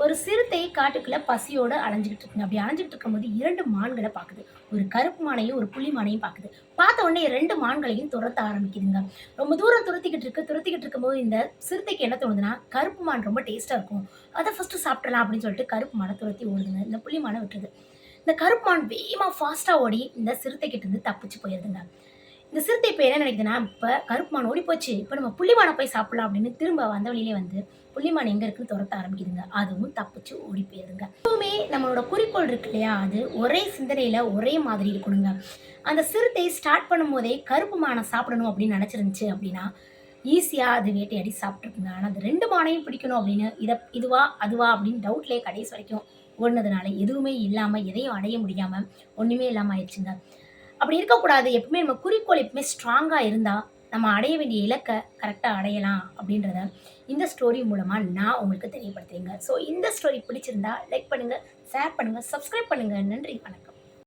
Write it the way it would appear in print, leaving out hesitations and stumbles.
ஒரு சிறுத்தை காட்டுக்குள்ள பசியோட அலைஞ்சுகிட்டு இருக்குங்க. அப்படி அலைஞ்சுகிட்டு இருக்கும்போது 2 மான்கள பாக்குது. ஒரு கருப்பு மானையும், ஒரு புள்ளி மானையும் பாக்குது. பார்த்த உடனே 2 மான்களையும் துரத்த ஆரம்பிக்குதுங்க. ரொம்ப தூரம் துரத்திக்கிட்டு இருக்கும்போது இந்த சிறுத்தைக்கு என்ன தோணுதுன்னா, கருப்பு மான் ரொம்ப டேஸ்ட்டா இருக்கும். அத ஃபர்ஸ்ட்டு சாப்பிட்றலாம் அப்படின்னு சொல்லிட்டு கருப்பு மான துரத்தி ஓடுதுங்க. இந்த புள்ளி மான விட்டுருது. இந்த கருப்பு மான் வேகமா ஃபாஸ்ட்டா ஓடி இந்த சிறுத்தை கிட்ட இருந்து தப்பிச்சு போயிருதுங்க. இந்த சிறுத்தை இப்ப என்ன நினைக்குதுன்னா, இப்ப கருப்பு மான் ஓடி போச்சு. இப்ப நம்ம புள்ளிமான போய் சாப்பிடலாம் அப்படின்னு திரும்ப வந்த வழியிலே வந்து புள்ளிமான் எங்க இருக்குன்னு துரத்த ஆரம்பிக்குதுங்க. அதுவும் தப்பிச்சு ஓடி போயிருதுங்க. எப்பவுமே நம்மளோட குறிக்கோள் இருக்கு இல்லையா? அது ஒரே சிந்தனையில ஒரே மாதிரி இருக்கணுங்க. அந்த சிறுத்தை ஸ்டார்ட் பண்ணும்போதே கருப்பு மான சாப்பிடணும் அப்படின்னு நினைச்சிருந்துச்சு அப்படின்னா, ஈஸியா அது வேட்டையாடி சாப்பிட்டுருக்குங்க. ஆனா அந்த 2 மானையும் பிடிக்கணும் அப்படின்னு இதுவா, அதுவா அப்படின்னு டவுட்லயே கடைசி வரைக்கும் ஓடுனதுனால எதுவுமே இல்லாம, எதையும் அடைய முடியாம, ஒண்ணுமே இல்லாம ஆயிடுச்சுங்க. அப்படி இருக்கக்கூடாது. எப்பவுமே நம்ம குறிக்கோள் எப்பவுமே ஸ்ட்ராங்கா இருந்தா, நம்ம அடைய வேண்டிய இலக்க கரெக்ட்டா அடையலாம் அப்படின்றத இந்த ஸ்டோரி மூலமா நான் உங்களுக்கு தெரியப்படுத்துறேங்க. ஸோ இந்த ஸ்டோரி பிடிச்சிருந்தா லைக் பண்ணுங்க, ஷேர் பண்ணுங்க, சப்ஸ்கிரைப் பண்ணுங்க. நன்றி, வணக்கம்.